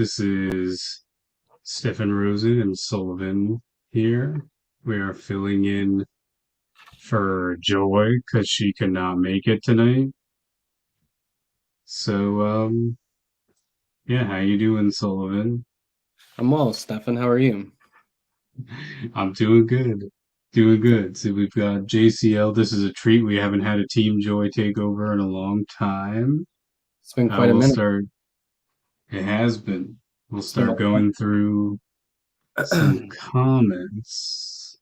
This is Stephan, Rosen, and Sullivan here. We are filling in for Joy because she could not make it tonight. So, yeah, how you doing, Sullivan? I'm well, Stefan. How are you? I'm doing good. Doing good. So we've got JCL. This is a treat. We haven't had a Team Joy takeover in a long time. It's been quite a We'll minute. start. It has been. We'll It's been start going through some comments.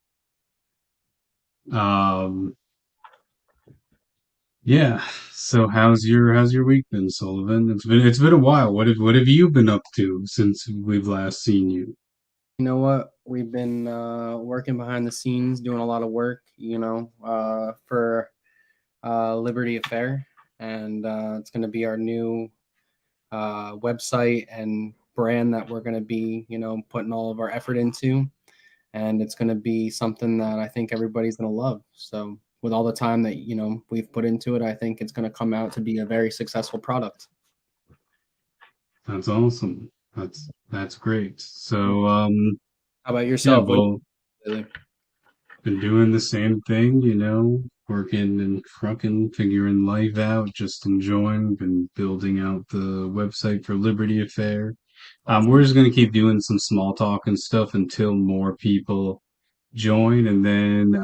Um, Yeah. So how's your week been, Sullivan? It's been a while. What have you been up to since we've last seen you? You know what? We've been working behind the scenes, doing a lot of work, for Liberty Affair. And it's going to be our new website and brand that we're going to be, putting all of our effort into. And it's going to be something that I think everybody's going to love. So, with all the time that, we've put into it, I think it's going to come out to be a very successful product. That's awesome. That's great. How So about yeah, yourself? What well, do you do? been doing the same thing, working and trucking, figuring life out, just enjoying, been building out the website for Liberty Affair. Awesome. We're just gonna keep doing some small talk and stuff until more people join, and then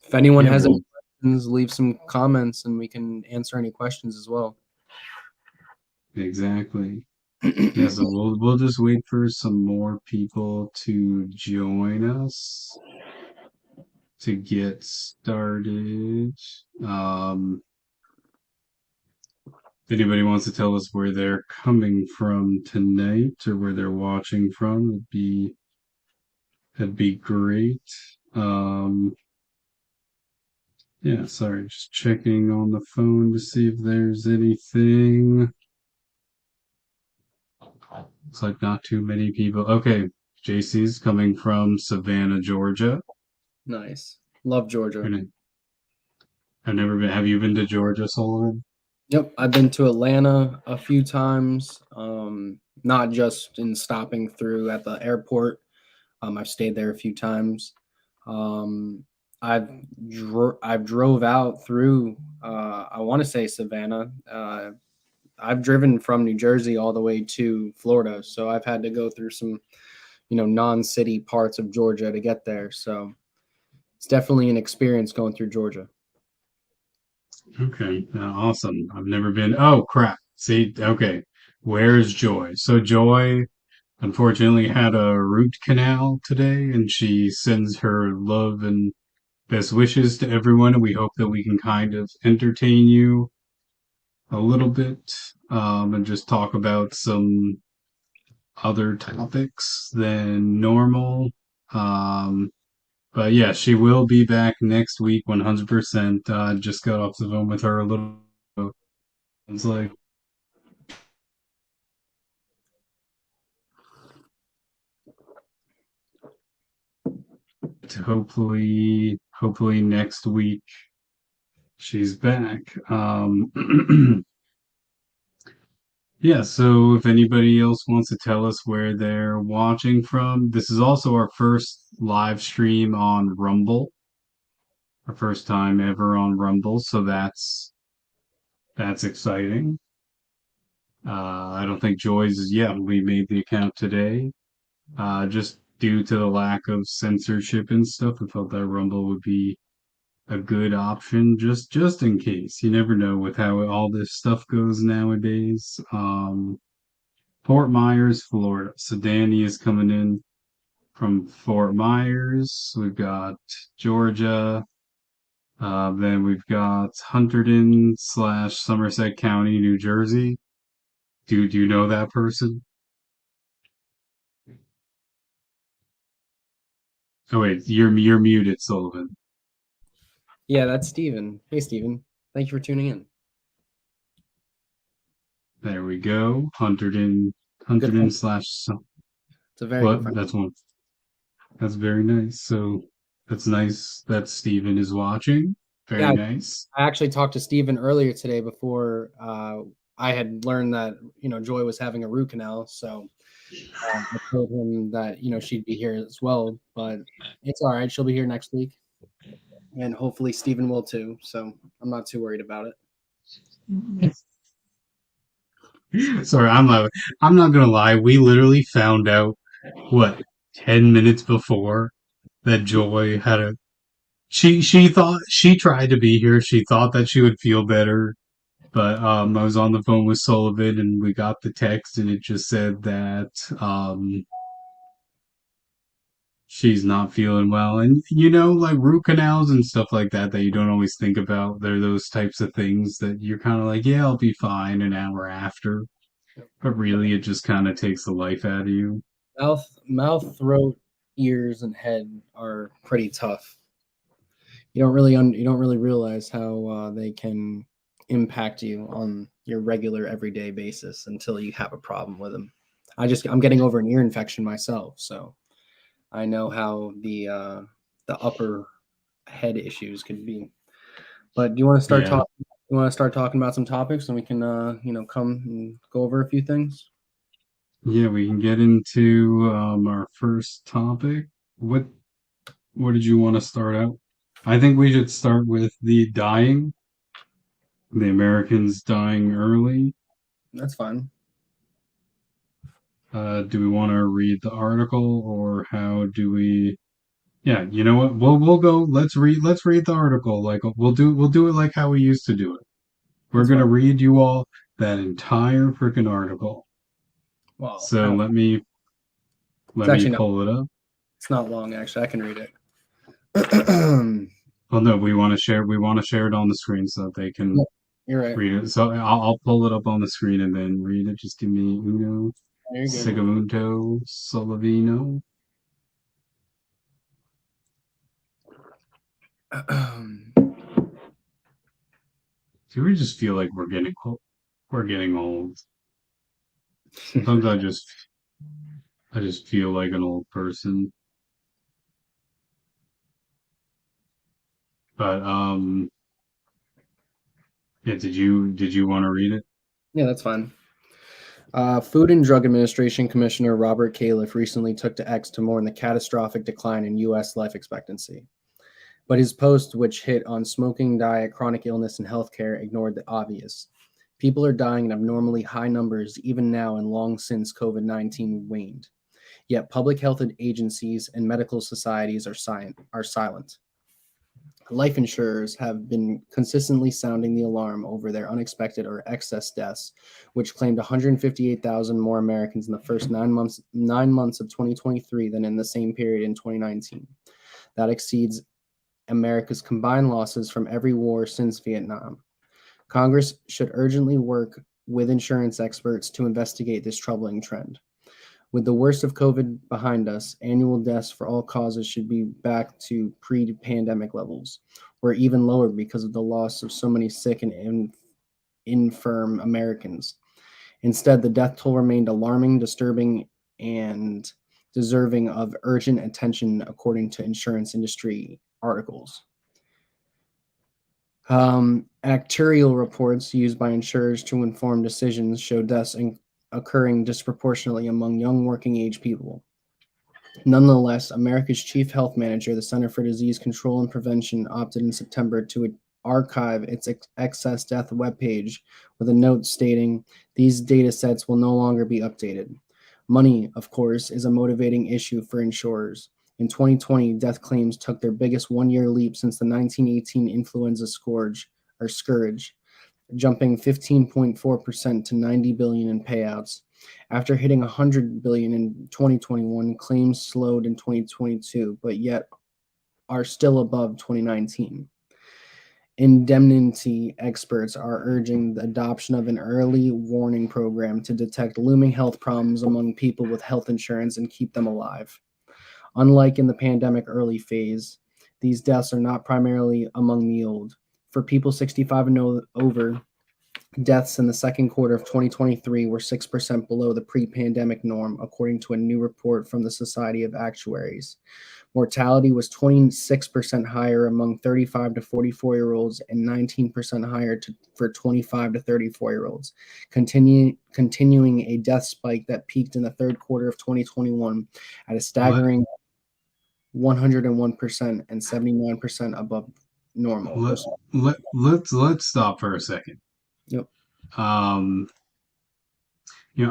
If anyone yeah, has any we'll questions, leave some comments and we can answer any questions as well. exactly. Yeah, so we'll just wait for some more people to join us to get started. Um, if anybody wants to tell us where they're coming from tonight or where they're watching from, that'd be great. Um, yeah, sorry, just checking on the phone to see if there's anything. Looks like not too many people. Okay, JC's coming from Savannah, Georgia. Nice. Love Georgia. And I've never been. Have you been to Georgia, Sullivan? Yep, I've been to Atlanta a few times. Not just in stopping through at the airport. I've stayed there a few times. Um, I've drove out through. I want to say Savannah. I've driven from New Jersey all the way to Florida, so I've had to go through some, non-city parts of Georgia to get there. So it's definitely an experience going through Georgia. Okay, awesome. I've never been. Oh, crap. See, okay. Where's Joy? So Joy unfortunately had a root canal today, and she sends her love and best wishes to everyone. And we hope that we can kind of entertain you a little bit, and just talk about some other topics than normal. Um, but yeah, she will be back next week, 100%. Just got off the phone with her a little. It's like hopefully next week she's back. Yeah, so if anybody else wants to tell us where they're watching from, this is also our first live stream on Rumble, our first time ever on Rumble, so that's exciting. I don't think Joy's is yet. We made the account today. Just due to the lack of censorship and stuff, we felt that Rumble would be a good option just in case. You never know with how all this stuff goes nowadays. Fort Myers, Florida. So Danny is coming in from Fort Myers. We've got Georgia. Then we've got Hunterdon slash Somerset County, New Jersey. Do you know that person? Oh wait, you're muted, Sullivan. Yeah, that's Steven. Hey, Steven. Thank you for tuning in. There we go. Hunterdon, Good friend. Hunterdon slash It's a very good what? friend. That's one. That's very nice. So that's nice that Steven is watching. Very Yeah, nice. I actually talked to Steven earlier today before I had learned that Joy was having a root canal, so I told him that she'd be here as well. But it's all right; she'll be here next week, and hopefully Stephen will too. So I'm not too worried about it. Sorry, I'm laughing. I'm not gonna lie. We literally found out what 10 minutes before that Joy had a. She thought she tried to be here. She thought that she would feel better, but I was on the phone with Sullivan and we got the text and it just said that she's not feeling well. And like root canals and stuff like that you don't always think about. They're those types of things that you're kind of like, yeah, I'll be fine an hour after. But really, it just kind of takes the life out of you. Mouth, throat, ears, and head are pretty tough. You don't really realize how they can impact you on your regular everyday basis until you have a problem with them. I'm getting over an ear infection myself, so I know how the upper head issues can be. But do you want to start Yeah. talking? You want to start talking about some topics, and we can come and go over a few things. Yeah, we can get into our first topic. What what did you want to start out? I think we should start with the Americans dying early. That's fine. Do we want to read the article or how do we? Yeah, you know what? We'll go. Let's read the article. Like we'll do it like how we used to do it. We're That's gonna fine. read you all that entire freaking article. Well, I So don't. It's let me actually not. pull it up. It's not long. Actually, I can read it. Oh no, we want to share it on the screen so that they can Yep, you're right. read it. So I'll pull it up on the screen and then read it. Just give me uno You're good. segundo Solovino. Do we just feel like we're getting old? Sometimes I just feel like an old person. But yeah, did you want to read it? Yeah, that's fine. Food and Drug Administration Commissioner Robert Califf recently took to X to mourn the catastrophic decline in U.S. life expectancy. But his post, which hit on smoking, diet, chronic illness, and healthcare, ignored the obvious. People are dying in abnormally high numbers even now and long since COVID 19 waned. Yet public health agencies and medical societies are silent. Life insurers have been consistently sounding the alarm over their unexpected or excess deaths, which claimed 158,000 more Americans in the first 9 months of 2023 than in the same period in 2019. That exceeds America's combined losses from every war since Vietnam. Congress should urgently work with insurance experts to investigate this troubling trend. With the worst of COVID behind us, annual deaths for all causes should be back to pre pandemic levels, or even lower because of the loss of so many sick and infirm Americans. Instead, the death toll remained alarming, disturbing, and deserving of urgent attention, according to insurance industry articles. Actuarial reports used by insurers to inform decisions show deaths occurring disproportionately among young working age people. Nonetheless, America's chief health manager, the Center for Disease Control and Prevention, opted in September to archive its excess death webpage with a note stating these data sets will no longer be updated. Money, of course, is a motivating issue for insurers. In 2020, death claims took their biggest one-year leap since the 1918 influenza scourge, jumping 15.4% to 90 billion in payouts. After hitting 100 billion in 2021, claims slowed in 2022, but yet are still above 2019. Indemnity experts are urging the adoption of an early warning program to detect looming health problems among people with health insurance and keep them alive. Unlike in the pandemic early phase, these deaths are not primarily among the old. For people 65 and over, deaths in the second quarter of 2023 were 6% below the pre pandemic norm, according to a new report from the Society of Actuaries. Mortality was 26% higher among 35 to 44-year-olds and 19% higher for 25 to 34-year-olds, continuing a death spike that peaked in the third quarter of 2021 at a Let staggering 101% and 79% above normal. let let's stop for a second. Yep. Um,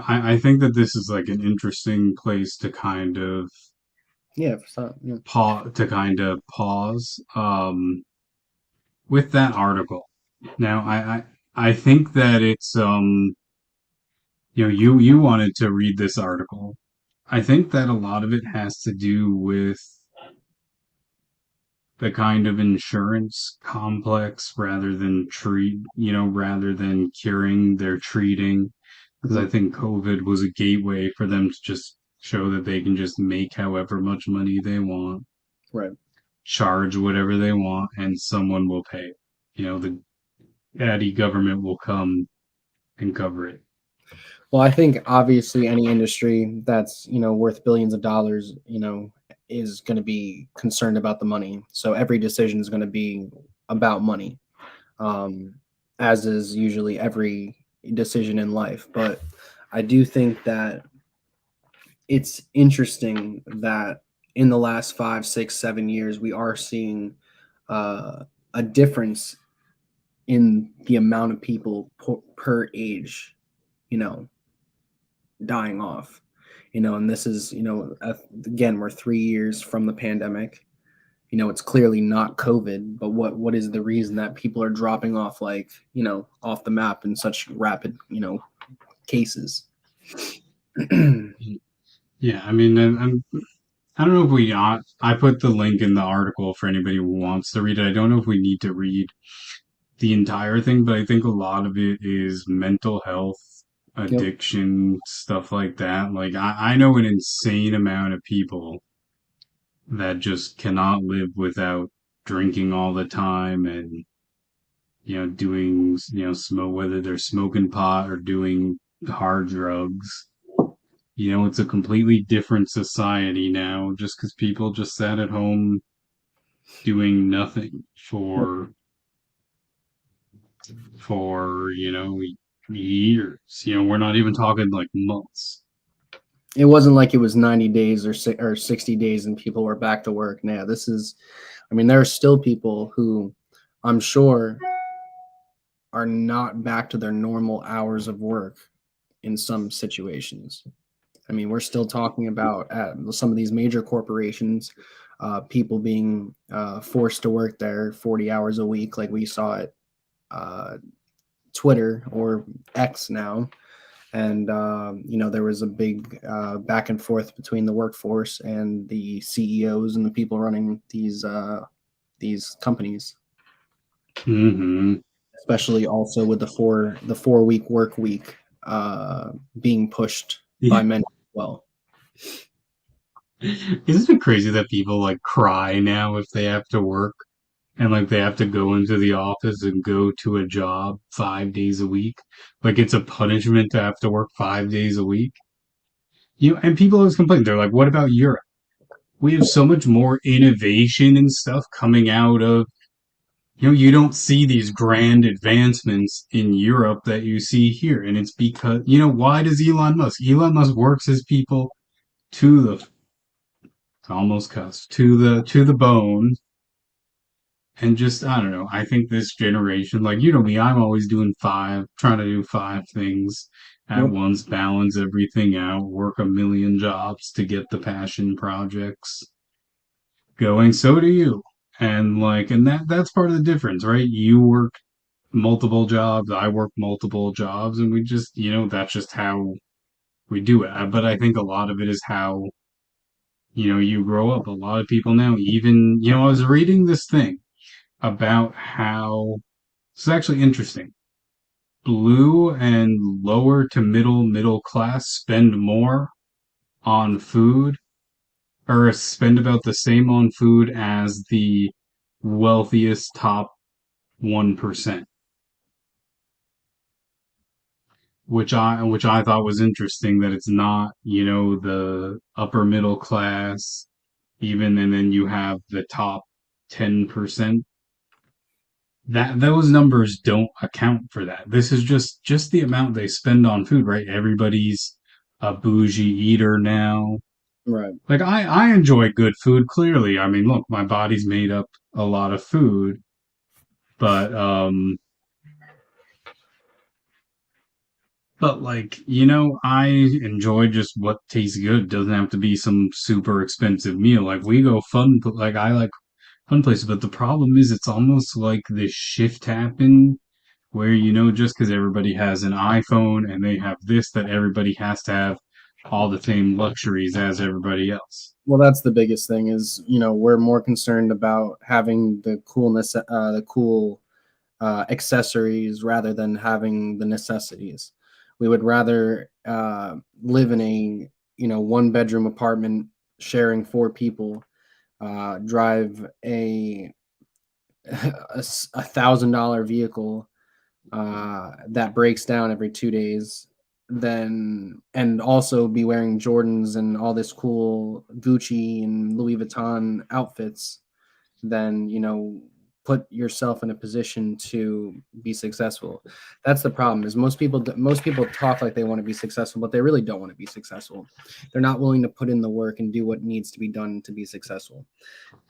I think that this is like an interesting place to Yeah. Yeah. pause with that article. Now, I think that it's you wanted to read this article. I think that a lot of it has to do with the kind of insurance complex rather than curing, they're treating. Because I Mhm. think COVID was a gateway for them to just show that they can just make however much money they want, Right. charge whatever they want, and someone will pay. The Addy government will come and cover it. Well, I think obviously any industry that's worth billions of dollars, is going to be concerned about the money. So every decision is going to be about money, um, as is usually every decision in life. But I do think that it's interesting that in the last 5, 6, 7 years we are seeing a difference in the amount of people per age, you know, dying off. And this is, again, we're 3 years from the pandemic. It's clearly not COVID, but what is the reason that people are dropping off, like, off the map in such rapid, cases? Yeah, I mean, I don't know if I put the link in the article for anybody who wants to read it. I don't know if we need to read the entire thing, but I think a lot of it is mental health, Yep. addiction, stuff like that. Like, I know an insane amount of people that just cannot live without drinking all the time and, doing, smoke, whether they're smoking pot or doing hard drugs. It's a completely different society now just because people just sat at home doing nothing for years. We're not even talking like months. It wasn't like it was 90 days or 60 days and people were back to work. Now, I mean, there are still people who I'm sure are not back to their normal hours of work in some situations. I mean, we're still talking about at some of these major corporations, people being forced to work there 40 hours a week, like we saw at uh, Twitter or X now. And, there was a big back and forth between the workforce and the CEOs and the people running these companies, Hmm. especially also with the 4-week work week being pushed by Yeah. many as well. Isn't it crazy that people like cry now if they have to work and like they have to go into the office and go to a job 5 days a week? Like it's a punishment to have to work 5 days a week. And people always complain. They're like, what about Europe? We have so much more innovation and stuff coming out of you don't see these grand advancements in Europe that you see here. And it's because, why does Elon Musk? Elon Musk works his people to the, almost cuss, to the bone. And just, I don't know. I think this generation, like, me, I'm always trying to do five things at Yep. once, balance everything out, work a million jobs to get the passion projects going. So do you. And like, and that's part of the difference, right? You work multiple jobs. I work multiple jobs, and we just, that's just how we do it. But I think a lot of it is how, you grow up. A lot of people now, even, I was reading this thing about how it's actually interesting. Blue and lower to middle class spend more on food or spend about the same on food as the wealthiest top 1%. Which I thought was interesting that it's not, the upper middle class, even, and then you have the top 10%. That those numbers don't account for that. This is just the amount they spend on food, right? Everybody's a bougie eater now. Right. Like I enjoy good food, clearly. I mean, look, my body's made up a lot of food, but like, I enjoy just what tastes good. Doesn't have to be some super expensive meal. Like we go fun, like I like fun places, but the problem is it's almost like this shift happened where, just because everybody has an iPhone and they have this, that everybody has to have all the same luxuries as everybody else. Well, that's the biggest thing is, we're more concerned about having the coolness, the cool accessories rather than having the necessities. We would rather live in a, one bedroom apartment sharing four people, drive $1,000 vehicle that breaks down every 2 days, then and also be wearing Jordans and all this cool Gucci and Louis Vuitton outfits, then put yourself in a position to be successful. That's the problem. Is most people talk like they want to be successful, but they really don't want to be successful. They're not willing to put in the work and do what needs to be done to be successful.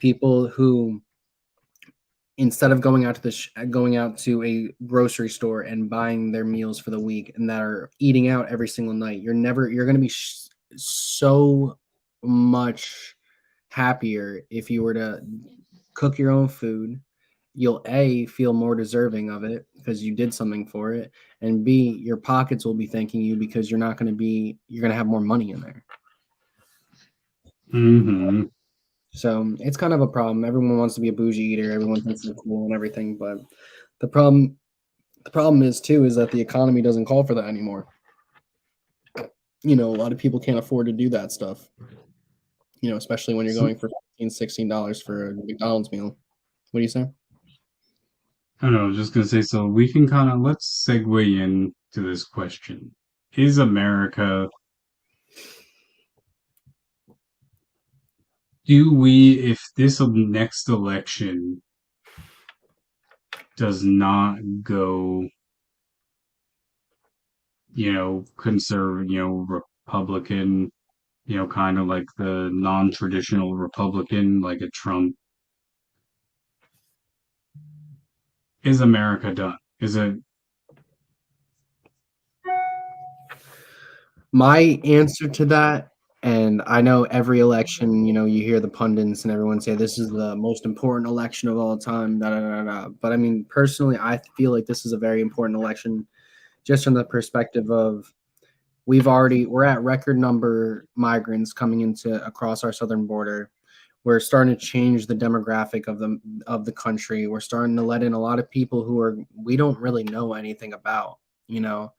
People who, instead of going out to a grocery store and buying their meals for the week and that are eating out every single night, you're going to be so much happier if you were to cook your own food. You'll A, feel more deserving of it because you did something for it, and B, your pockets will be thanking you because you're going to have more money in there. Hmm. So it's kind of a problem. Everyone wants to be a bougie eater. Everyone thinks they're cool and everything, but the problem the problem is too is that the economy doesn't call for that anymore. A lot of people can't afford to do that stuff. Especially when you're So, going for $15, $16 for a McDonald's meal. What do you say? I don't know, I was just gonna say, so we can kind of let's segue into this question. Is America, do we, if this next election does not go, conservative, Republican, kind of like the non-traditional Republican, like a Trump, is America done? Is it, My answer to that, and I know every election, you hear the pundits and everyone say this is the most important election of all time, da da da da. But I mean, personally, I feel like this is a very important election, just from the perspective of we're at record number migrants coming into across our southern border. We're starting to change the demographic of the country. We're starting to let in a lot of people we don't really know anything about, you know,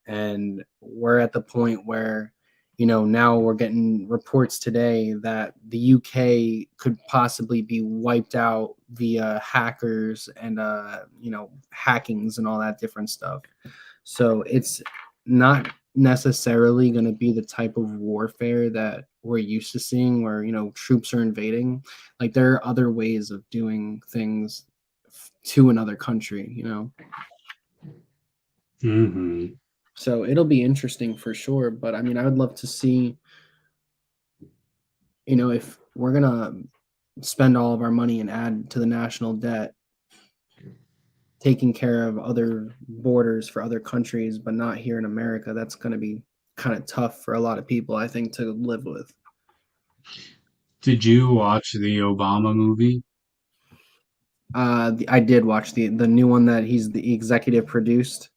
and we're at the point where, now we're getting reports today that the UK could possibly be wiped out via hackers and hackings and all that different stuff. So it's not necessarily going to be the type of warfare that we're used to seeing where troops are invading. Like, there are other ways of doing things to another country. hmm So it'll be interesting for sure, but I mean, I would love to see, if we're going to spend all of our money and add to the national debt, taking care of other borders for other countries, but not here in America, that's going to be kind of tough for a lot of people, I think, to live with. did you watch the Obama movie? I did watch the new one that he's the executive produced.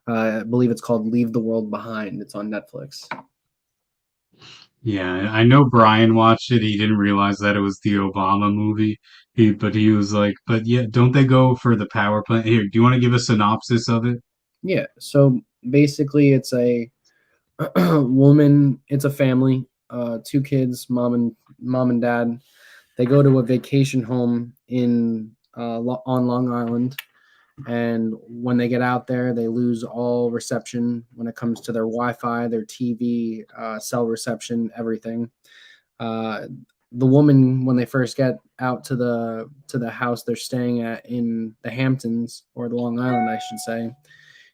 I believe it's called "Leave the World Behind." It's on Netflix. Yeah, I know Brian watched it. He didn't realize that it was the Obama movie. But he was like, but yeah, don't they go for the power plant? Here, do you want to give a synopsis of it? Yeah. So basically, it's a woman. It's a family. Two kids, mom and dad. They go to a vacation home on Long Island, and when they get out there, they lose all reception when it comes to their Wi-Fi, their TV, cell reception, everything. Uh, the woman, when they first get out to the house they're staying at in the Hamptons, or the Long Island, I should say,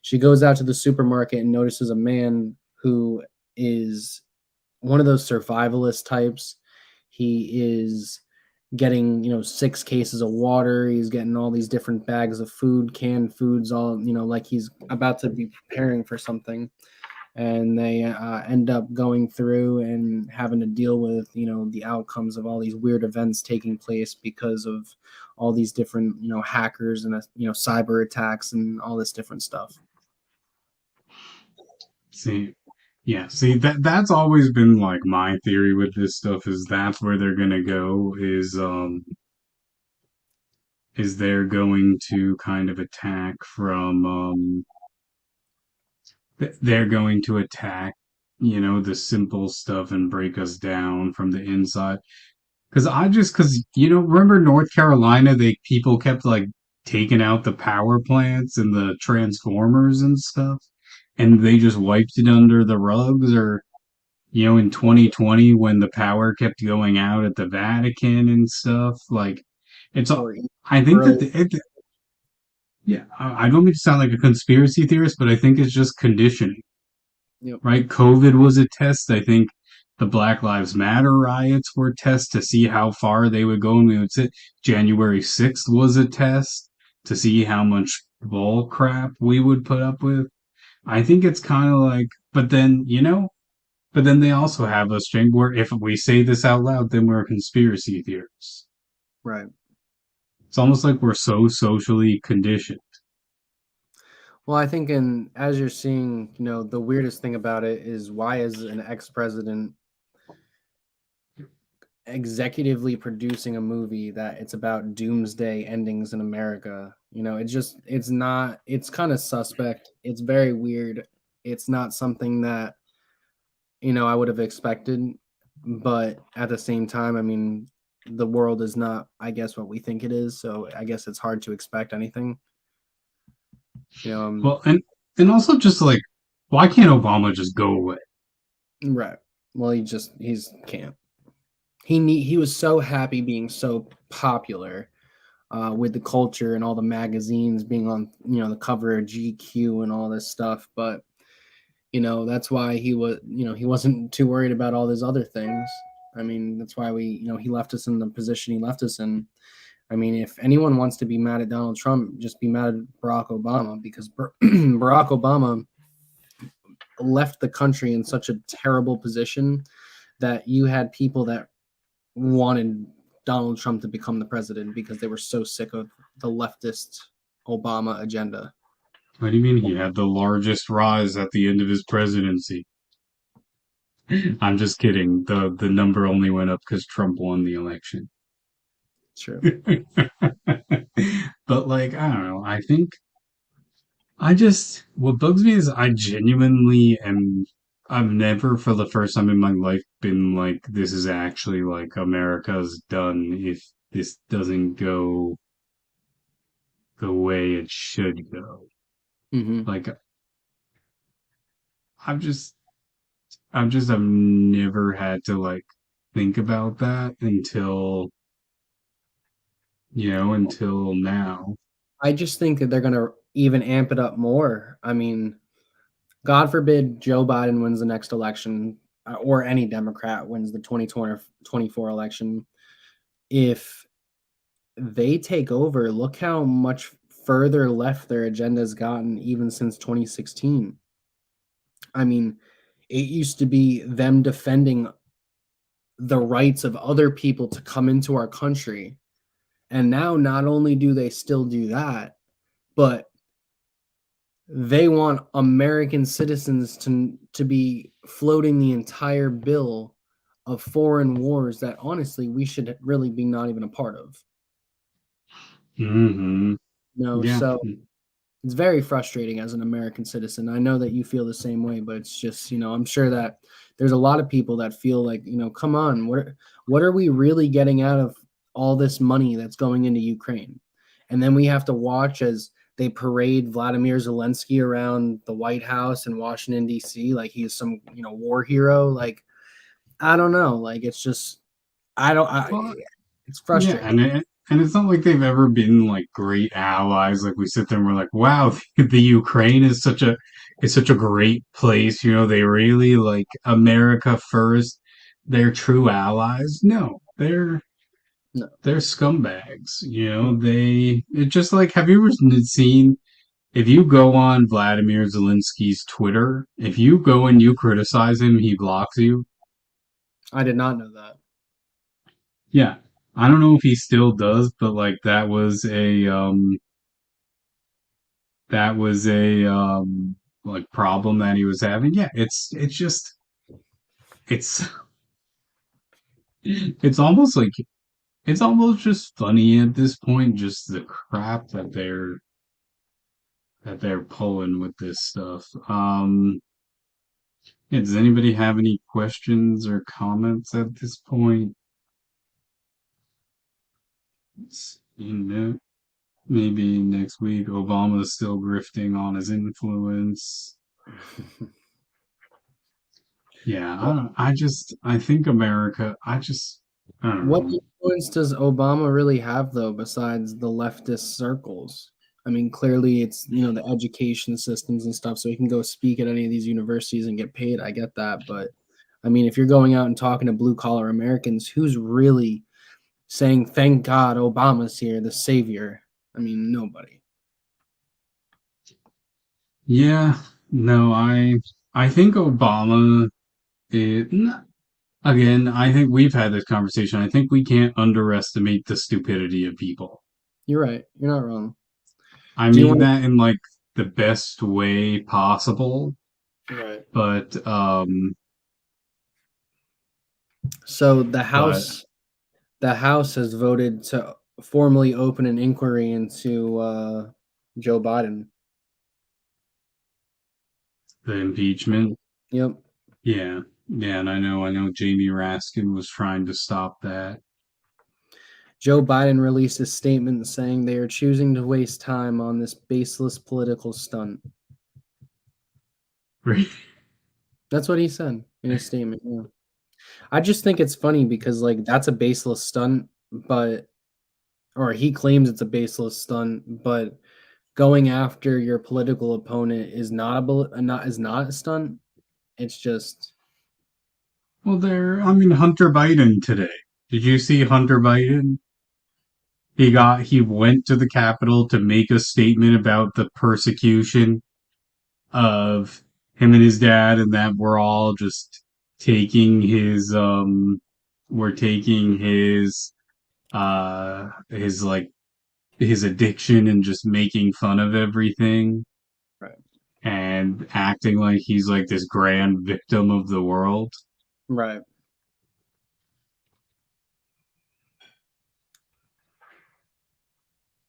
she goes out to the supermarket and notices a man who is one of those survivalist types. He is getting, 6 cases of water. He's getting all these different bags of food, canned foods, all, like he's about to be preparing for something. And they end up going through and having to deal with, the outcomes of all these weird events taking place because of all these different, hackers and, cyber attacks and all this different stuff. See, yeah, see that's always been like my theory with this stuff is that's where they're gonna go is they're going to kind of attack from they're going to attack, the simple stuff and break us down from the inside. Because remember North Carolina, they people kept like taking out the power plants and the transformers and stuff, and they just wiped it under the rugs. Or in 2020 when the power kept going out at the Vatican and stuff, like it's all. Or I think that early, yeah, I don't mean to sound like a conspiracy theorist, but I think it's just conditioning, yep, right? COVID was a test. I think the Black Lives Matter riots were tests to see how far they would go, and we would sit. January 6th was a test to see how much bull crap we would put up with. I think it's kind of like, but then they also have us think where if we say this out loud, then we're conspiracy theorists. right. It's almost like we're so socially conditioned. Well, I think, and as you're seeing, the weirdest thing about it is, why is an ex-president executively producing a movie that it's about doomsday endings in America? It's not, it's kind of suspect. It's very weird. It's not something that, I would have expected. But at the same time, I mean, the world is not, I guess, what we think it is. So I guess it's hard to expect anything. You know, um, Well, and also just like, why can't Obama just go away? right. Well, he's can't. He was so happy being so popular, with the culture and all the magazines being on, the cover of GQ and all this stuff. But that's why he wasn't too worried about all these other things. I mean, that's why he left us in the position he left us in. I mean, if anyone wants to be mad at Donald Trump, just be mad at Barack Obama, because Barack Obama left the country in such a terrible position that you had people that wanted Donald Trump to become the president because they were so sick of the leftist Obama agenda. What do you mean he had the largest rise at the end of his presidency? I'm just kidding. The number only went up because Trump won the election. Sure. But like, I don't know. I think what bugs me is I genuinely am. I've never, for the first time in my life, been like, this is actually like America's done if this doesn't go the way it should go. Mm-hmm. Like, I've just, I've never had to like think about that until now. I just think that they're going to even amp it up more. I mean, God forbid Joe Biden wins the next election, or any Democrat wins the 2024 election. If they take over, look how much further left their agenda has gotten even since 2016. I mean, it used to be them defending the rights of other people to come into our country. And now not only do they still do that, but they want American citizens to be floating the entire bill of foreign wars that honestly we should really be not even a part of. Hmm. Yeah. So it's very frustrating as an American citizen. I know that you feel the same way, but it's just, I'm sure that there's a lot of people that feel like, come on, what are we really getting out of all this money that's going into Ukraine? And then we have to watch as they parade Vladimir Zelensky around the White House in Washington D.C. like he's some, war hero. Like, I don't know. Like, it's just, I don't. I, Well, it's yeah, frustrating. and it's not like they've ever been like great allies. Like we sit there and we're like, wow, the Ukraine is such a great place. You know, they really like America first. They're true allies. No, No. they're scumbags. You Mm. know, it's just like, have you ever seen, if you go on Vladimir Zelensky's Twitter, if you go and you criticize him, he blocks you. I did not know that. Yeah. I don't know if he still does, but like that was a like problem that he was having. Yeah, it's just it's it's almost like it's almost just funny at this point, just the crap that they're pulling with this stuff. Yeah, does anybody have any questions or comments at this point? You know, maybe next week Obama's still grifting on his influence. Yeah, I don't, I think America, I don't What know. influence does Obama really have, though, besides the leftist circles? I mean, clearly it's, the education systems and stuff, so he can go speak at any of these universities and get paid. I get that. But I mean, if you're going out and talking to blue collar Americans, who's really saying, thank God Obama's here, the savior? I mean, nobody. Yeah, no, I think Obama again, I think we've had this conversation. I think we can't underestimate the stupidity of people. You're right. You're not wrong. I Do you mean want that in like the best way possible, to? Right. but So but the House has voted to formally open an inquiry into Joe Biden. the impeachment, Yep. yeah. Yeah, and I know Jamie Raskin was trying to stop that. Joe Biden released a statement saying they are choosing to waste time on this baseless political stunt. That's what he said in his statement. Yeah. I just think it's funny because like that's a baseless stunt, but or he claims it's a baseless stunt, but going after your political opponent is not a stunt. It's just Well, I mean, Hunter Biden today. Did you see Hunter Biden? He went to the Capitol to make a statement about the persecution of him and his dad, and that we're all just taking we're taking his like his addiction and just making fun of everything right. and acting like he's like this grand victim of the world. Right.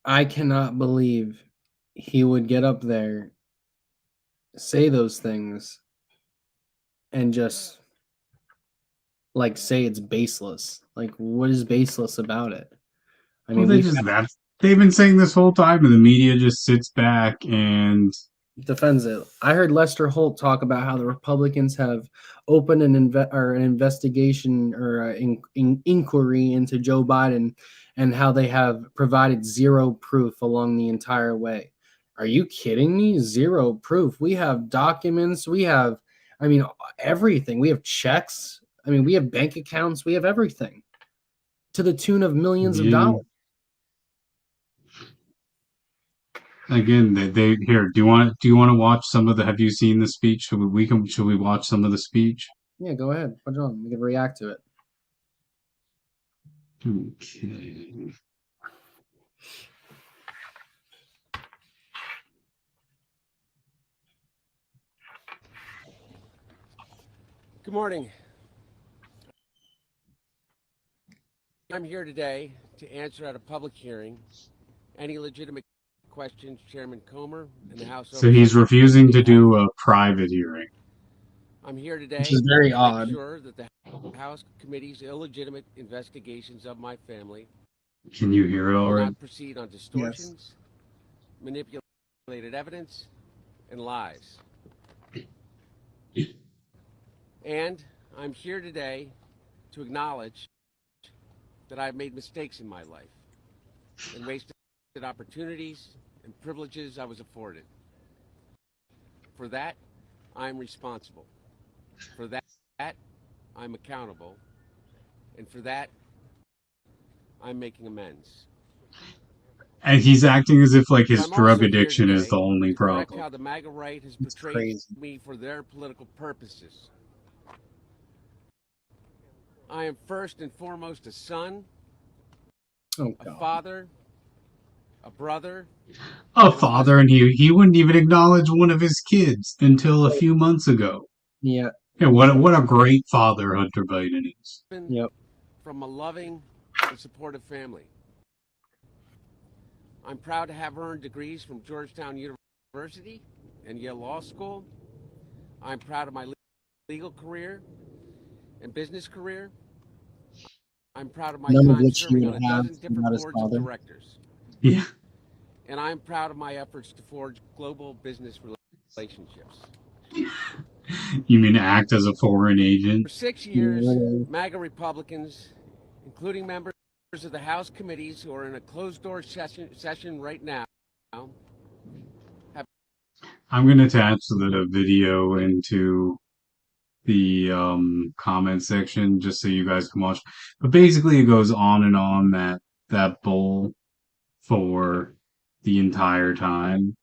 I cannot believe he would get up there, say those things, and just like say it's baseless. Like, what is baseless about it? I Well, mean, we've they've been saying this whole time, and the media just sits back and defends it. I heard Lester Holt talk about how the Republicans have opened an investigation or inquiry into Joe Biden and how they have provided zero proof along the entire way. Are you kidding me? Zero proof. We have documents. I mean, everything. We have checks. I mean, we have bank accounts. We have everything to the tune of millions of yeah. dollars. Again, they here. Do you want to watch some of the? Have you seen the speech? Should we watch some of the speech? Yeah, go ahead. Put it on. We can react to it. Okay. Good morning. I'm here today to answer at a public hearing any legitimate questions Chairman Comer and the House So he's Oversight Committee refusing may to have do for a me. private hearing. I'm here Which is today very to make odd. sure that the House Committee's illegitimate investigations of my family Can you hear it will already? not proceed on Yes. distortions, manipulated evidence, and lies. And I'm here today to acknowledge that I've made mistakes in my life and wasted opportunities and privileges I was afforded. For that, I'm responsible. For that, I'm accountable. And for that, I'm making amends. And he's acting as if like But his I'm drug also here addiction is the today only to correct problem. how the MAGA right has It's portrayed crazy. me for their political purposes. I am first and foremost a son, Oh a God. father, a brother, A and a father, and husband. he wouldn't even acknowledge one of his kids until a few months ago. Yeah. Yeah, what a great father Hunter Biden is. Yep. From a loving and supportive family. I'm proud to have earned degrees from Georgetown University and Yale Law School. I'm proud of my legal career and business career. I'm proud of my None of time which he serving on would a have dozen different without his boards of father. directors. Yeah. And I'm proud of my efforts to forge global business relationships. You mean act as a foreign agent? For 6 Yeah, years, literally. MAGA Republicans, including members of the House committees who are in a closed-door session right now, have I'm gonna attach the video into the comment section just so you guys can watch. But basically, it goes on and on that bull for the entire time.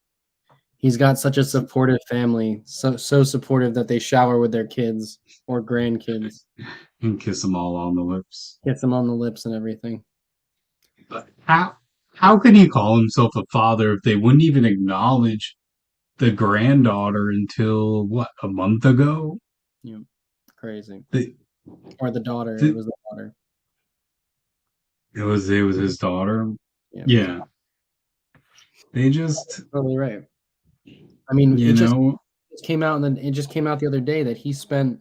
He's got such a supportive family, so supportive that they shower with their kids or grandkids, And kiss them all on the lips. kiss them on the lips and everything. But how could he call himself a father if they wouldn't even acknowledge the granddaughter until what, a month ago? Yeah, crazy. The, Or the daughter. It the, was the daughter. it was his daughter. Yeah, Yeah, they just totally right. I mean, you know it came out, and then it just came out the other day that he spent,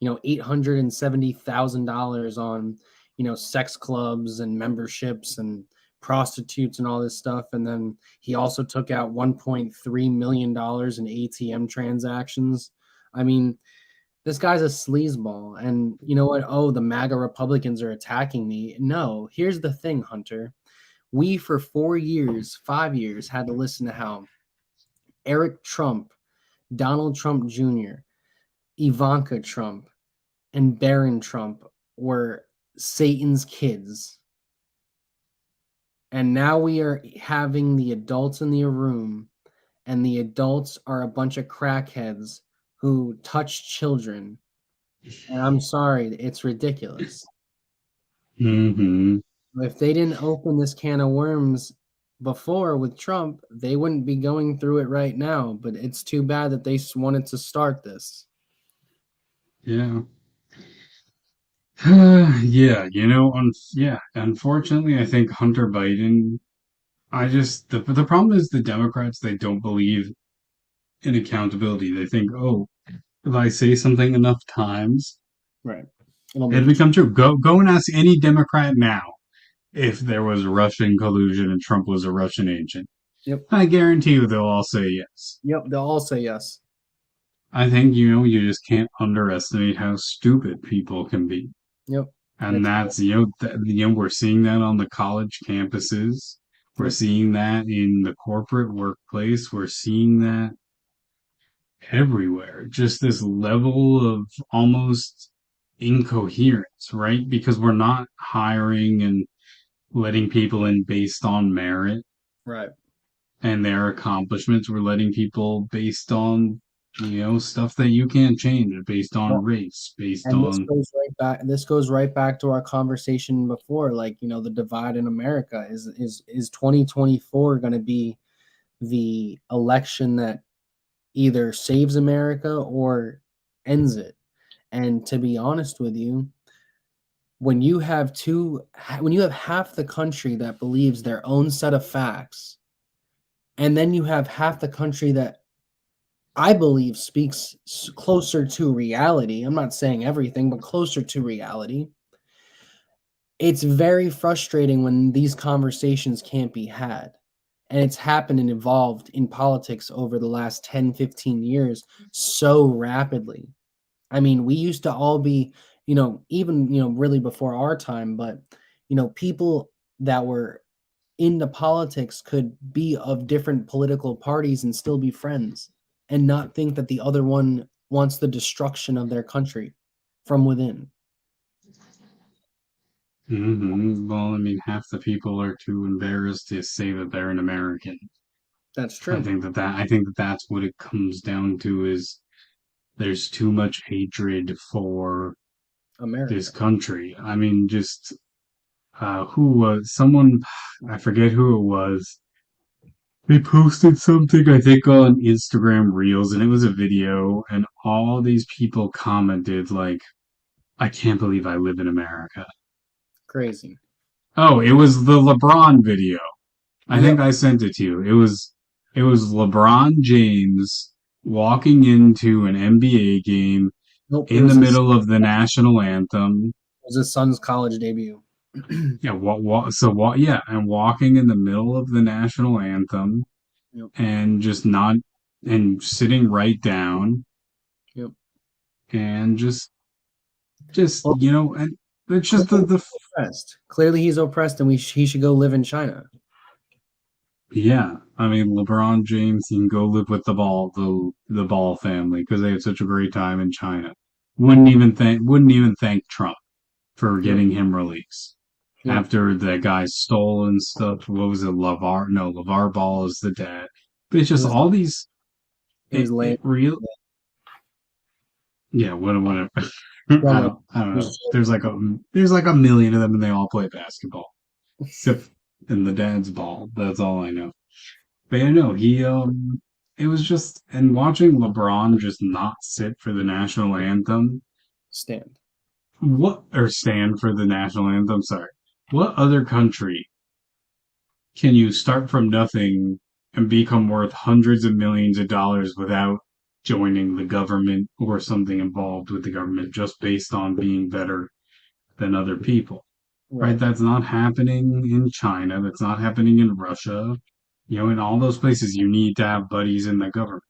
$870,000 on, sex clubs and memberships and prostitutes and all this stuff, and then he also took out $1.3 million in ATM transactions. I mean, this guy's a sleazeball, and you know what? Oh, the MAGA Republicans are attacking me. No, here's the thing, Hunter. We for 4 years, 5 years, had to listen to how Eric Trump, Donald Trump Jr., Ivanka Trump, and Barron Trump were Satan's kids. And now we are having the adults in the room, and the adults are a bunch of crackheads who touch children. And I'm sorry, it's ridiculous. hmm If they didn't open this can of worms before with Trump, they wouldn't be going through it right now. But it's too bad that they wanted to start this. yeah. Yeah, unfortunately, I think Hunter Biden, the problem is the Democrats, they don't believe in accountability. They think, oh, if I say something enough times, Right. It'll it'll make become true. Go and ask any Democrat now if there was Russian collusion and Trump was a Russian agent. Yep. I guarantee you they'll all say yes. Yep. They'll all say yes. I think, you just can't underestimate how stupid people can be. Yep. And It's that's, we're seeing that on the college campuses. We're yep. seeing that in the corporate workplace. We're seeing that everywhere. Just this level of almost incoherence, right? Because we're not hiring and letting people in based on merit Right. and their accomplishments. We're letting people based on, stuff that you can't change, based on Yep. race, based And this on, goes right back. This goes right back to our conversation before. Like, the divide in America is 2024 going to be the election that either saves America or ends it. And to be honest with you, when you have half the country that believes their own set of facts, and then you have half the country that I believe speaks closer to reality. I'm not saying everything, but closer to reality. It's very frustrating when these conversations can't be had. And it's happened and evolved in politics over the last 10, 15 years so rapidly. I mean, we used to all be, even, really before our time, but, people that were into politics could be of different political parties and still be friends and not think that the other one wants the destruction of their country from within. Well, I mean, half the people are too embarrassed to say that they're an American. That's I true. think that that's what it comes down to is there's too much hatred for this America. country. I mean, just who was someone, I forget who it was. They posted something, I think, on Instagram Reels, and it was a video, and all these people commented like, "I can't believe I live in America." Crazy. Oh, it was the LeBron video. I think Yep. I sent it to you. It was LeBron James walking into an NBA game Nope. It in the was his, middle of the national anthem. it was his son's college debut. Yeah, what? Yeah, and walking in the middle of the national anthem Yep. and just not and sitting right down Yep. and Well, and it's just clearly he's oppressed. Clearly he's oppressed, and he should go live in China. yeah. I mean, LeBron James, he can go live with the Ball family because they had such a great time in China. Wouldn't even thank Trump for Yep. getting him released Yep. after the guy stole and stuff. What was it, Lavar? No, Lavar Ball is the dad. But it's It just was all these it was lame. it real. Yeah, what Well, like, I don't it know. was There's like a million of them and they all play basketball. Except in the dad's ball. That's all I know. But yeah, no, it was just and watching LeBron just not sit for the national anthem. stand. What or stand for the national anthem, sorry. What other country can you start from nothing and become worth hundreds of millions of dollars without joining the government or something involved with the government just based on being better than other people? Right? Right. That's not happening in China. That's not happening in Russia. In all those places, you need to have buddies in the government.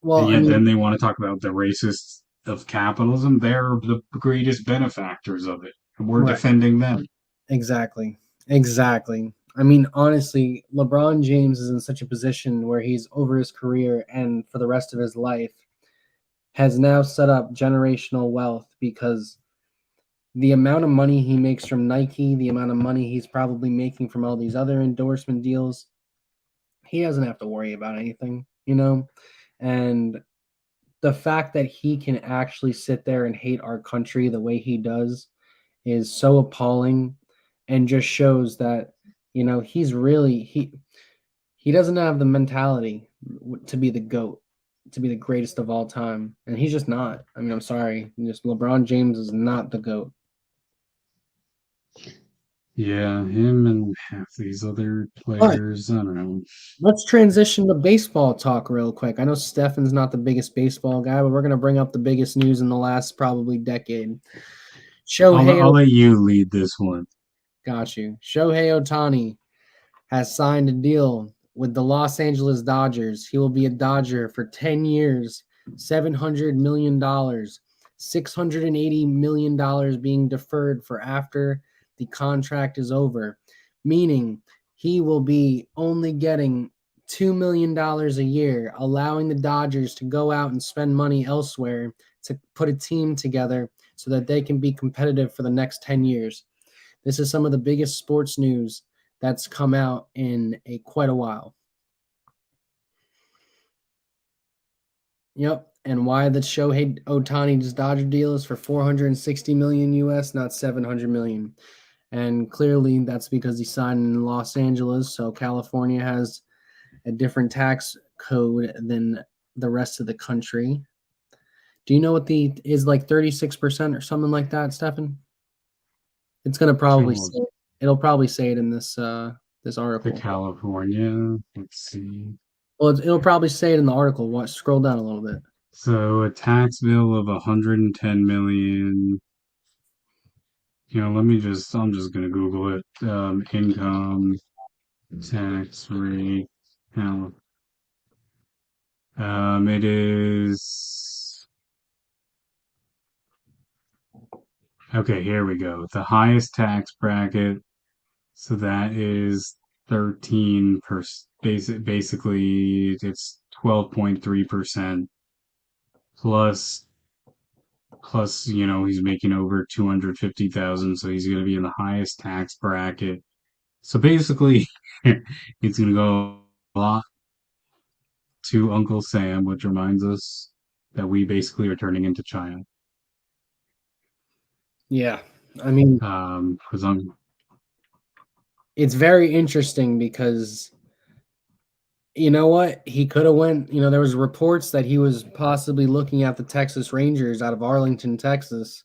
Well, And I yet, mean, then they want to talk about the racists of capitalism. They're the greatest benefactors of it. And we're right. defending them. Exactly. Exactly. I mean, honestly, LeBron James is in such a position where he's over his career and for the rest of his life has now set up generational wealth because the amount of money he makes from Nike, the amount of money he's probably making from all these other endorsement deals, he doesn't have to worry about anything. And the fact that he can actually sit there and hate our country the way he does is so appalling and just shows that he doesn't have the mentality to be the goat, to be the greatest of all time, and he's just not. I mean, I'm sorry, just LeBron James is not the goat. Yeah, him and half these other But players. I don't know. let's transition to baseball talk real quick. I know Stephan's not the biggest baseball guy, but we're gonna bring up the biggest news in the last probably decade. I'll Shohei, let you lead this one. got you. Shohei Ohtani has signed a deal with the Los Angeles Dodgers. He will be a Dodger for 10 years, $700 million, $680 million being deferred for after the contract is over, meaning he will be only getting $2 million a year, allowing the Dodgers to go out and spend money elsewhere to put a team together so that they can be competitive for the next 10 years. This is some of the biggest sports news that's come out in quite a while. Yep, and why the Shohei Ohtani's Dodger deal is for 460 million US, not 700 million. And clearly that's because he signed in Los Angeles, so California has a different tax code than the rest of the country. Do you know what the is like 36% or something like that, Stephan? It's gonna probably So say it'll probably say it in this this the article. California. Let's see. Well, it'll probably say it in the article. Watch, scroll down a little bit. So a tax bill of 110 million. I'm just gonna Google it. Income tax rate. Cal- it is okay. Here we go. The highest tax bracket. So that is basically it's 12.3% plus he's making over 250,000, so he's going to be in the highest tax bracket. So basically it's going to go a lot to Uncle Sam, which reminds us that we basically are turning into China. Yeah, I mean, Because it's very interesting because you know what? He could have went, there was reports that he was possibly looking at the Texas Rangers out of Arlington, Texas.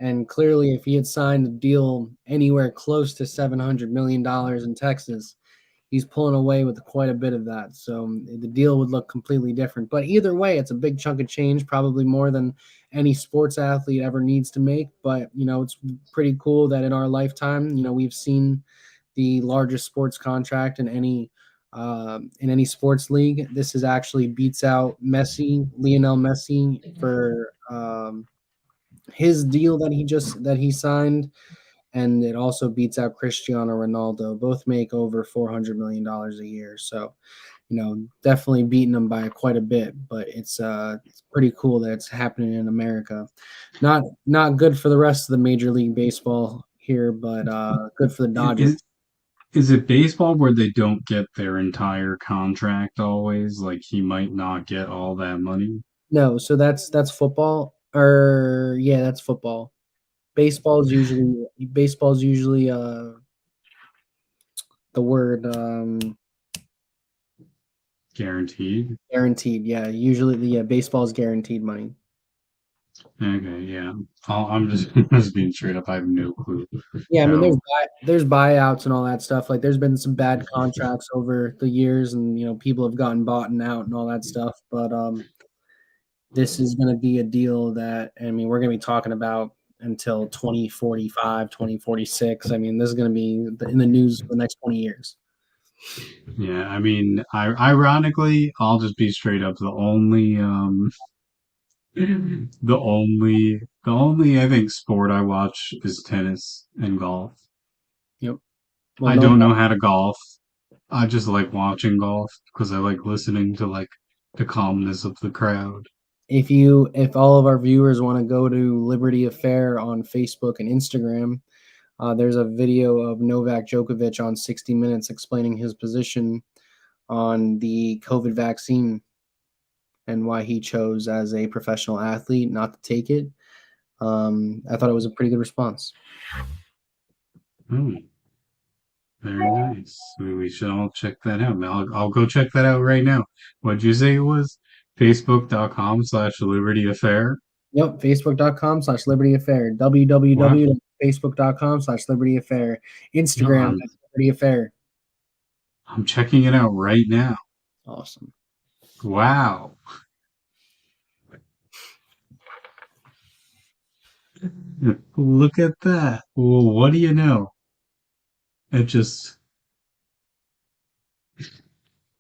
And clearly if he had signed a deal anywhere close to $700 million in Texas, he's pulling away with quite a bit of that. So the deal would look completely different. But either way, it's a big chunk of change, probably more than any sports athlete ever needs to make. But, it's pretty cool that in our lifetime, we've seen the largest sports contract in any sports league. This is actually beats out Lionel Messi for his deal that he signed, and it also beats out Cristiano Ronaldo. Both make over $400 million a year, so definitely beating them by quite a bit. But it's pretty cool that it's happening in America. Not good for the rest of the Major League Baseball here, but good for the Dodgers. is it baseball where they don't get their entire contract always? Like he might not get all that money. No, so that's football. Or yeah, that's football. Baseball's usually the word Guaranteed. guaranteed. Yeah, usually baseball's guaranteed money. Okay, yeah. I'm just just being straight up. I have no clue Yeah, I mean how. there's buyouts and all that stuff. Like there's been some bad contracts over the years, and people have gotten bought and out and all that stuff. But this is going to be a deal that, I mean, we're going to be talking about until 2045, 2046. I mean, this is going to be in the news for the next 20 years. Yeah, I mean, ironically, I'll just be straight up. The only I think sport I watch is tennis and golf. Yep. Well, I no, don't know how to golf. I just like watching golf because I like listening to like the calmness of the crowd. if all of our viewers want to go to Liberty Affair on Facebook and Instagram, there's a video of Novak Djokovic on 60 Minutes explaining his position on the COVID vaccine and why he chose as a professional athlete not to take it. I thought it was a pretty good response. Oh, very nice. We should all check that out. Now I'll go check that out right now. What'd you say it was? Facebook.com/Liberty Affair. Yep, facebook.com/Liberty Affair, Wow. www.facebook.com/Liberty Affair, No, Instagram at Liberty Affair. I'm checking it out right now. Awesome. Wow. Look at that. Well, what do you know? It just,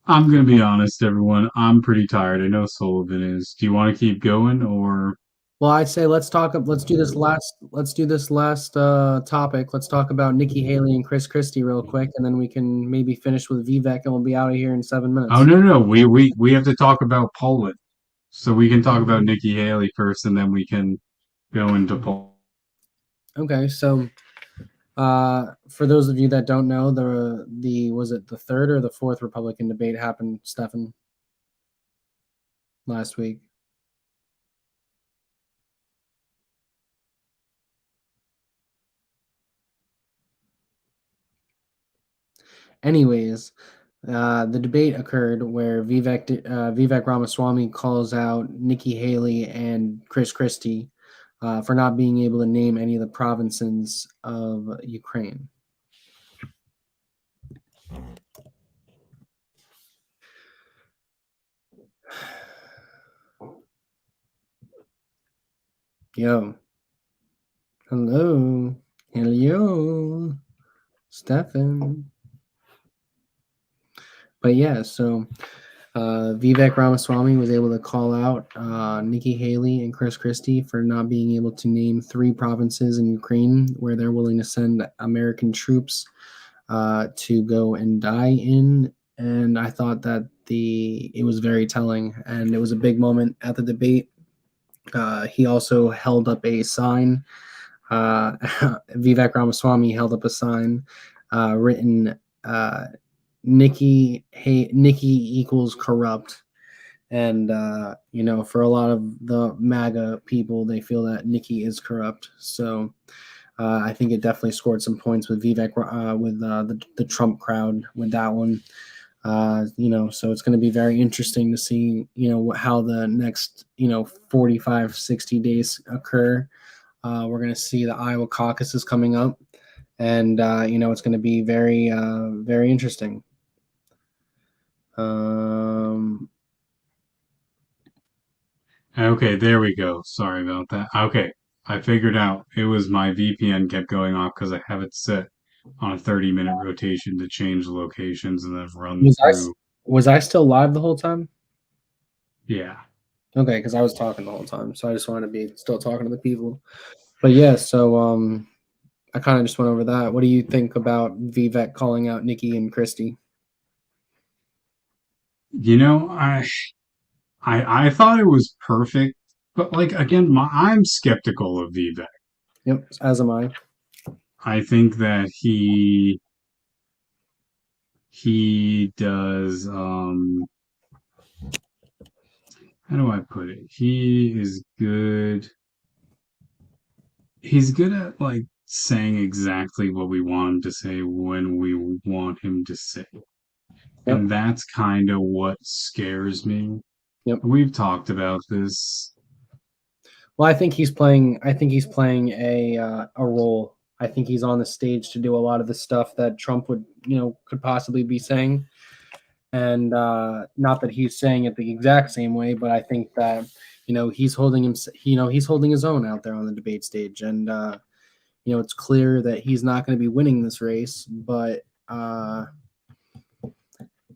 I'm gonna be honest, everyone. I'm pretty tired. I know Sullivan is. Do you want to keep going or? Well, I'd say let's do this last topic. Let's talk about Nikki Haley and Chris Christie real quick, and then we can maybe finish with Vivek, and we'll be out of here in 7 Oh, minutes. no, no, no. We have to talk about Poland. So we can talk about Nikki Haley first, and then we can go into Poland. Okay, so for those of you that don't know, was it the third or the fourth Republican debate happened, Stephan, last week? Anyways, the debate occurred where Vivek Ramaswamy calls out Nikki Haley and Chris Christie for not being able to name any of the provinces of Ukraine. Yo. Hello. Hello. Stephan. But yeah, so Vivek Ramaswamy was able to call out Nikki Haley and Chris Christie for not being able to name 3 provinces in Ukraine where they're willing to send American troops to go and die in. And I thought that it was very telling, and it was a big moment at the debate. He also held up a sign. Vivek Ramaswamy held up a sign written Nikki equals corrupt. And for a lot of the MAGA people, they feel that Nikki is corrupt. So I think it definitely scored some points with Vivek, with the Trump crowd with that one. So it's going to be very interesting to see, how the next, 45, 60 days occur. We're going to see the Iowa caucuses coming up, and, it's going to be very, very interesting. Okay, there we go. Sorry about that. Okay, I figured out it was my VPN kept going off because I have it set on a 30-minute rotation to change locations and then run Was I through. was I still live the whole time? Yeah. Okay, because I was talking the whole time, so I just wanted to be still talking to the people. But yeah, so I kind of just went over that. What do you think about Vivek calling out Nikki and Christie? I thought it was perfect, but like again, I'm skeptical of Vivek. Yep, as am I. I think that he does how do I put it? He is good. He's good at like saying exactly what we want him to say when we want him to say. Yep, And that's kind of what scares me. yep. We've talked about this. Well, I think he's playing. I think he's playing a role. I think he's on the stage to do a lot of the stuff that Trump would, could possibly be saying. And not that he's saying it the exact same way, but I think that he's holding him. He's holding his own out there on the debate stage, and it's clear that he's not going to be winning this race. But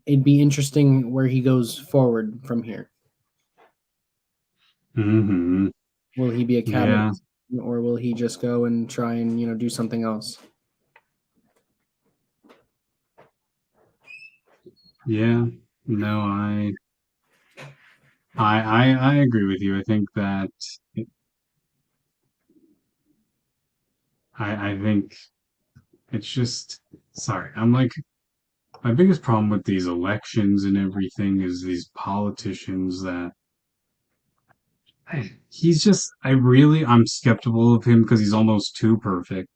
it'd be interesting where he goes forward from here. Hmm. Will he be a Yeah. cabinet, or will he just go and try and do something else? Yeah. No, I agree with you. I think that I think it's just sorry. I'm like my biggest problem with these elections and everything is these politicians that I'm skeptical of him because he's almost too perfect.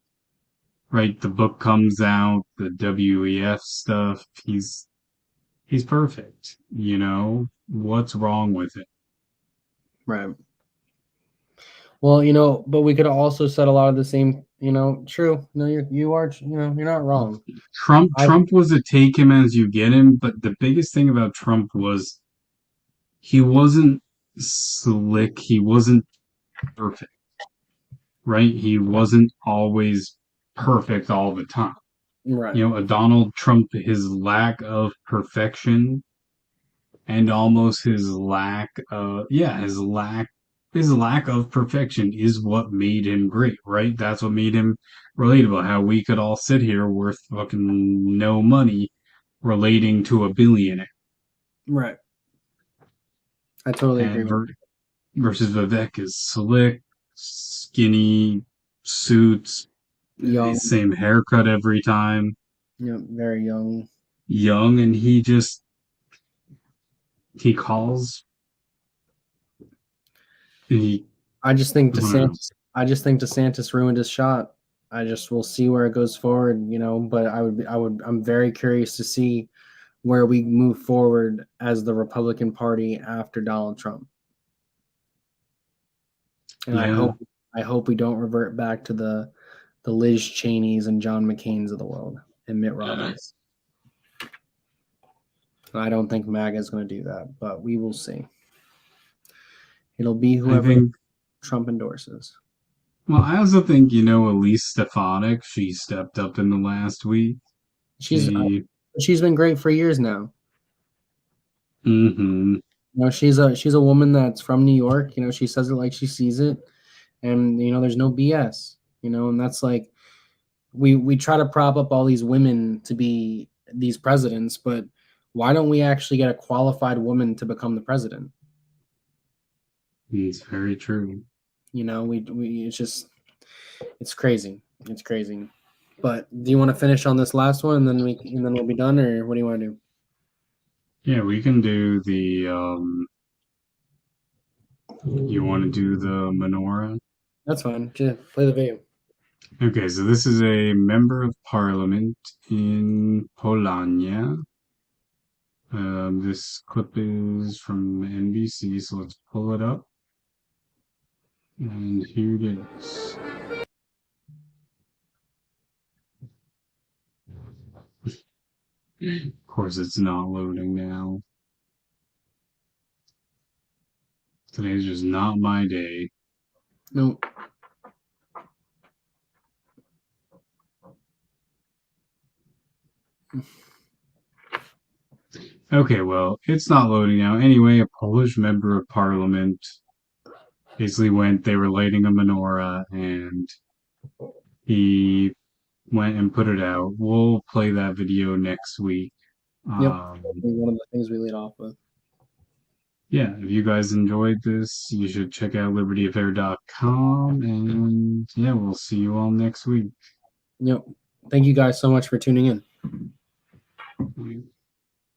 Right? The book comes out, the WEF stuff, he's perfect. What's wrong with it? Right. Well, but we could also said a lot of the same. True. No, you are. You're not wrong. Trump was a take him as you get him, but the biggest thing about Trump was he wasn't slick, he wasn't perfect, right? He wasn't always perfect all the time. Right. A Donald Trump, his lack of perfection and almost his lack of perfection is what made him great, right? That's what made him relatable. How we could all sit here worth fucking no money relating to a billionaire. Right. I totally agree And with versus Vivek is slick, skinny, suits, you. Young. same haircut every time, Very young. young, and he calls and he I just think I don't know. DeSantis ruined his shot. I just will see where it goes forward, but I'm very curious to see where we move forward as the Republican Party after Donald Trump. And Yeah, I hope we don't revert back to the Liz Cheneys and John McCain's of the world and Mitt Romney's. I don't think MAGA is going to do that, but we will see. It'll be I whoever think. Trump endorses. Well, I also think Elise Stefanik. She stepped up in the last week. She's been great for years now. Mm-hmm. She's a woman that's from New York. She says it like she sees it, and there's no BS. And that's like we try to prop up all these women to be these presidents, but why don't we actually get a qualified woman to become the president? It's very true. You know, we it's crazy. It's crazy. But do you want to finish on this last one and then we'll be done, or what do you want to do? Yeah, we can do the you want to do the menorah? That's fine. Just play the video. Okay, so this is a member of parliament in Poland. This clip is from NBC, so let's pull it up. And here it is. Of course, it's not loading now. Today's just not my day. No. Okay, well, it's not loading now. Anyway, a Polish member of parliament basically they were lighting a menorah, and he went and put it out. We'll play that video next week. Yep. Um, One of the things we lead off with. yeah, if you guys enjoyed this, you should check out libertyaffair.com, and yeah, we'll see you all next week. Yep. Thank you guys so much for tuning in.